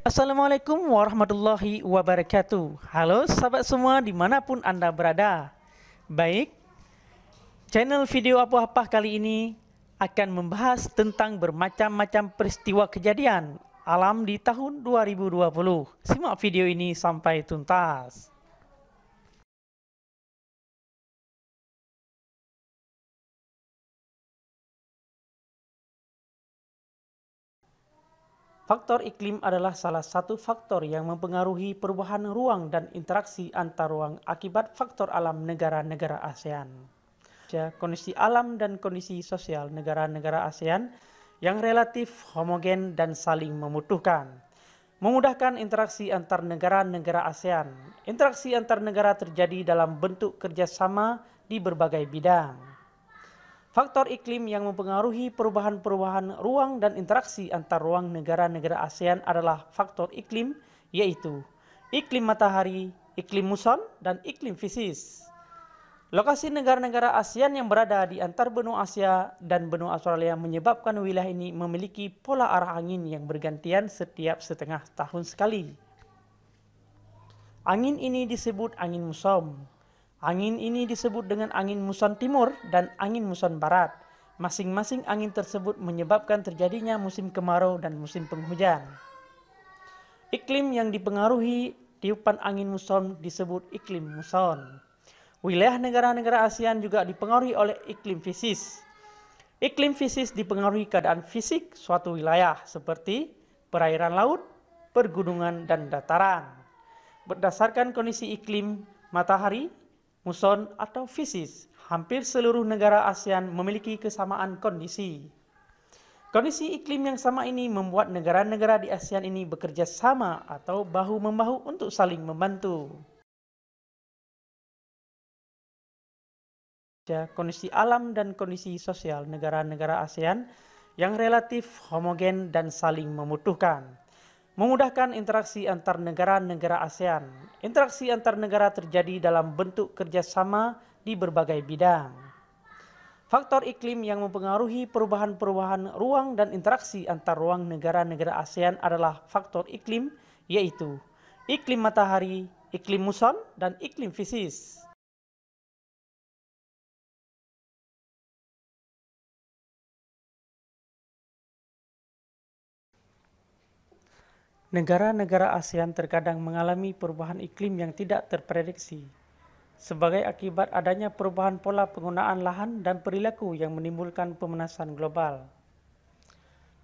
Assalamualaikum warahmatullahi wabarakatuh. Halo sahabat semua dimanapun Anda berada. Baik, channel video apa-apa kali ini akan membahas tentang bermacam-macam peristiwa kejadian alam di tahun 2020. Simak video ini sampai tuntas. Faktor iklim adalah salah satu faktor yang mempengaruhi perubahan ruang dan interaksi antar ruang akibat faktor alam negara-negara ASEAN. Kondisi alam dan kondisi sosial negara-negara ASEAN yang relatif homogen dan saling membutuhkan, memudahkan interaksi antar negara-negara ASEAN. Interaksi antar negara terjadi dalam bentuk kerjasama di berbagai bidang. Faktor iklim yang mempengaruhi perubahan ruang dan interaksi antar ruang negara-negara ASEAN adalah faktor iklim, yaitu iklim matahari, iklim muson, dan iklim fisis. Lokasi negara-negara ASEAN yang berada di antar benua Asia dan benua Australia menyebabkan wilayah ini memiliki pola arah angin yang bergantian setiap setengah tahun sekali. Angin ini disebut angin muson. Angin ini disebut dengan angin muson timur dan angin muson barat. Masing-masing angin tersebut menyebabkan terjadinya musim kemarau dan musim penghujan. Iklim yang dipengaruhi tiupan angin muson disebut iklim muson. Wilayah negara-negara ASEAN juga dipengaruhi oleh iklim fisis. Iklim fisis dipengaruhi keadaan fisik suatu wilayah seperti perairan laut, pergunungan, dan dataran. Berdasarkan kondisi iklim, matahari, muson atau fisis, hampir seluruh negara ASEAN memiliki kesamaan kondisi. Kondisi iklim yang sama ini membuat negara-negara di ASEAN ini bekerja sama atau bahu-membahu untuk saling membantu. Kondisi alam dan kondisi sosial negara-negara ASEAN yang relatif homogen dan saling membutuhkan, memudahkan interaksi antar negara-negara ASEAN. Interaksi antar negara terjadi dalam bentuk kerjasama di berbagai bidang. Faktor iklim yang mempengaruhi perubahan ruang dan interaksi antar ruang negara-negara ASEAN adalah faktor iklim, yaitu iklim matahari, iklim muson, dan iklim fisis. Negara-negara ASEAN terkadang mengalami perubahan iklim yang tidak terprediksi, sebagai akibat adanya perubahan pola penggunaan lahan dan perilaku yang menimbulkan pemanasan global.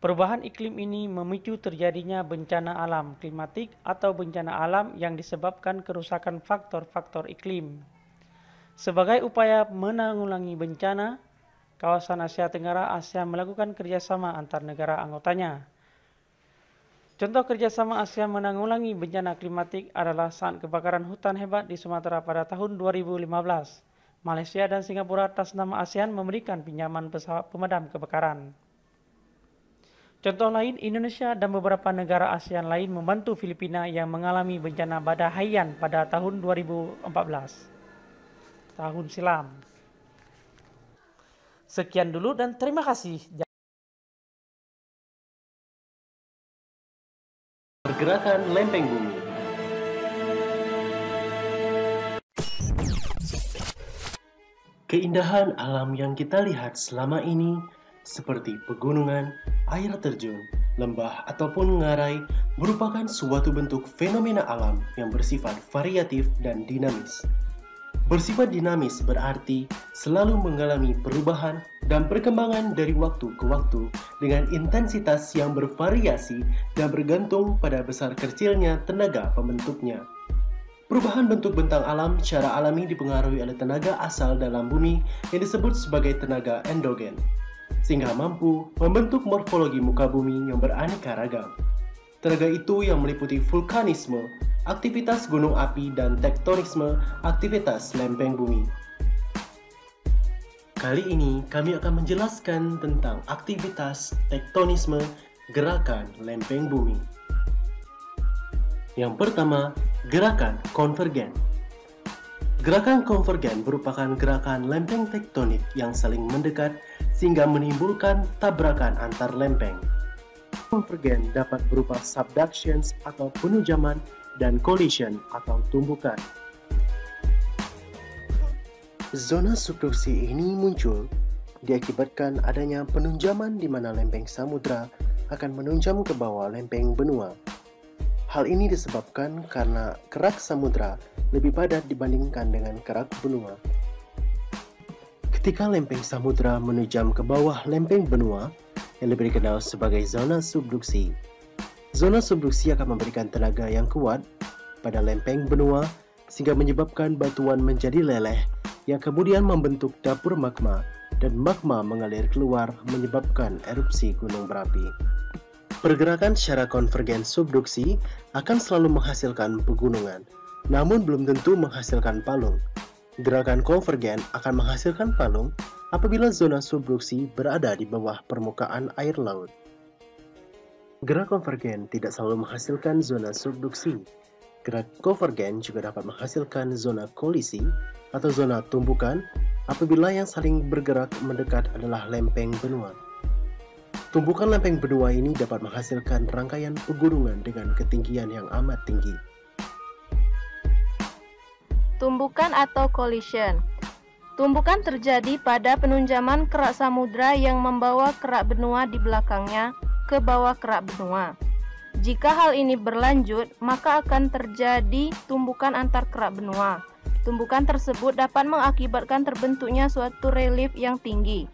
Perubahan iklim ini memicu terjadinya bencana alam klimatik atau bencana alam yang disebabkan kerusakan faktor-faktor iklim. Sebagai upaya menanggulangi bencana, kawasan Asia Tenggara ASEAN melakukan kerjasama antar negara anggotanya. Contoh kerjasama ASEAN menanggulangi bencana klimatik adalah saat kebakaran hutan hebat di Sumatera pada tahun 2015. Malaysia dan Singapura atas nama ASEAN memberikan pinjaman pesawat pemadam kebakaran. Contoh lain, Indonesia dan beberapa negara ASEAN lain membantu Filipina yang mengalami bencana badai Haiyan pada tahun 2014, tahun silam. Sekian dulu dan terima kasih. Pergerakan lempeng bumi. Keindahan alam yang kita lihat selama ini seperti pegunungan, air terjun, lembah ataupun ngarai merupakan suatu bentuk fenomena alam yang bersifat variatif dan dinamis. Bersifat dinamis berarti selalu mengalami perubahan dan perkembangan dari waktu ke waktu dengan intensitas yang bervariasi dan bergantung pada besar kecilnya tenaga pembentuknya. Perubahan bentuk bentang alam secara alami dipengaruhi oleh tenaga asal dalam bumi yang disebut sebagai tenaga endogen, sehingga mampu membentuk morfologi muka bumi yang beraneka ragam. Tenaga itu yang meliputi vulkanisme, aktivitas gunung api, dan tektonisme, aktivitas lempeng bumi. Kali ini kami akan menjelaskan tentang aktivitas tektonisme gerakan lempeng bumi. Yang pertama, gerakan konvergen. Gerakan konvergen merupakan gerakan lempeng tektonik yang saling mendekat sehingga menimbulkan tabrakan antar lempeng. Konvergen dapat berupa subductions atau penunjaman dan collision atau tumbukan. Zona subduksi ini muncul diakibatkan adanya penunjaman di mana lempeng samudra akan menunjam ke bawah lempeng benua. Hal ini disebabkan karena kerak samudra lebih padat dibandingkan dengan kerak benua. Ketika lempeng samudra menunjam ke bawah lempeng benua, yang lebih dikenal sebagai zona subduksi. Zona subduksi akan memberikan tenaga yang kuat pada lempeng benua sehingga menyebabkan batuan menjadi leleh yang kemudian membentuk dapur magma dan magma mengalir keluar menyebabkan erupsi gunung berapi. Pergerakan secara konvergen subduksi akan selalu menghasilkan pegunungan, namun belum tentu menghasilkan palung. Gerakan konvergen akan menghasilkan palung apabila zona subduksi berada di bawah permukaan air laut. Gerak konvergen tidak selalu menghasilkan zona subduksi. Gerak konvergen juga dapat menghasilkan zona kolisi atau zona tumbukan apabila yang saling bergerak mendekat adalah lempeng benua. Tumbukan lempeng benua ini dapat menghasilkan rangkaian pegunungan dengan ketinggian yang amat tinggi. Tumbukan atau collision. Tumbukan terjadi pada penunjaman kerak samudra yang membawa kerak benua di belakangnya ke bawah kerak benua. Jika hal ini berlanjut, maka akan terjadi tumbukan antar kerak benua. Tumbukan tersebut dapat mengakibatkan terbentuknya suatu relief yang tinggi.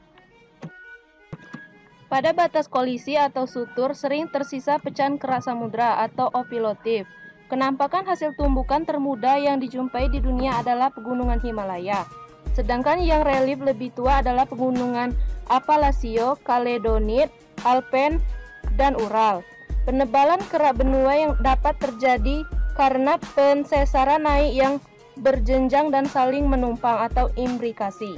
Pada batas kolisi atau sutur sering tersisa pecahan kerak samudra atau opilotif. Penampakan hasil tumbukan termuda yang dijumpai di dunia adalah pegunungan Himalaya. Sedangkan yang relief lebih tua adalah pegunungan Appalachia, Caledonite, Alpen, dan Ural. Penebalan kerak benua yang dapat terjadi karena pensesaran naik yang berjenjang dan saling menumpang atau imbrikasi.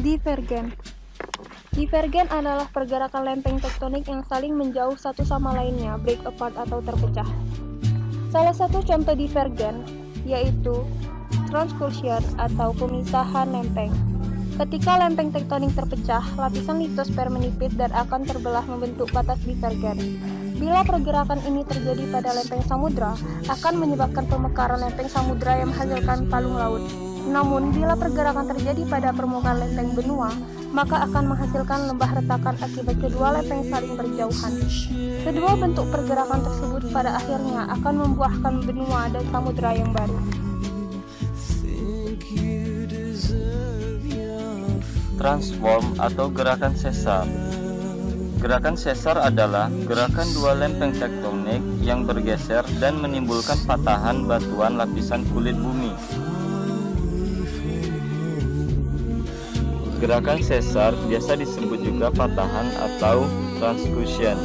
Divergen. Divergen adalah pergerakan lempeng tektonik yang saling menjauh satu sama lainnya, break apart atau terpecah. Salah satu contoh divergen yaitu transkursion atau pemisahan lempeng. Ketika lempeng tektonik terpecah, lapisan litosfer menipis dan akan terbelah membentuk batas divergen. Bila pergerakan ini terjadi pada lempeng samudra, akan menyebabkan pemekaran lempeng samudra yang menghasilkan palung laut. Namun, bila pergerakan terjadi pada permukaan lempeng benua, maka akan menghasilkan lembah retakan akibat kedua lempeng saling berjauhan. Kedua bentuk pergerakan tersebut pada akhirnya akan membuahkan benua dan samudra yang baru. Transform atau gerakan sesar. Gerakan sesar adalah gerakan dua lempeng tektonik yang bergeser dan menimbulkan patahan batuan lapisan kulit bumi. Gerakan sesar biasa disebut juga patahan atau transkursion,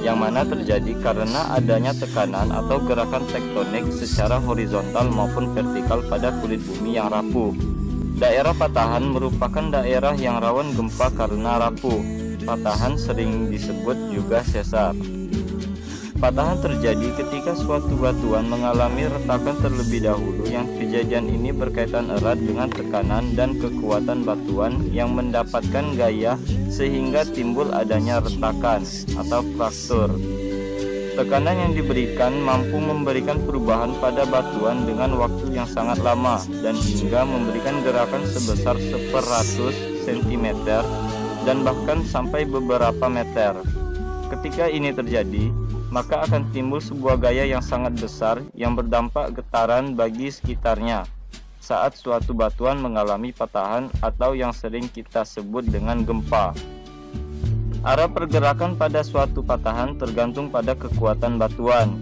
yang mana terjadi karena adanya tekanan atau gerakan tektonik secara horizontal maupun vertikal pada kulit bumi yang rapuh. Daerah patahan merupakan daerah yang rawan gempa karena rapuh. Patahan sering disebut juga sesar. Patahan terjadi ketika suatu batuan mengalami retakan terlebih dahulu, yang kejadian ini berkaitan erat dengan tekanan dan kekuatan batuan yang mendapatkan gaya sehingga timbul adanya retakan atau fraktur. Tekanan yang diberikan mampu memberikan perubahan pada batuan dengan waktu yang sangat lama dan hingga memberikan gerakan sebesar 100 cm dan bahkan sampai beberapa meter. Ketika ini terjadi, maka akan timbul sebuah gaya yang sangat besar yang berdampak getaran bagi sekitarnya saat suatu batuan mengalami patahan atau yang sering kita sebut dengan gempa. Arah pergerakan pada suatu patahan tergantung pada kekuatan batuan.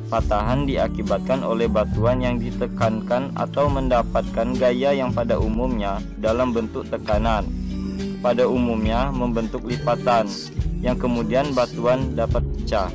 Patahan diakibatkan oleh batuan yang ditekankan atau mendapatkan gaya yang pada umumnya dalam bentuk tekanan. Pada umumnya membentuk lipatan, yang kemudian batuan dapat pecah.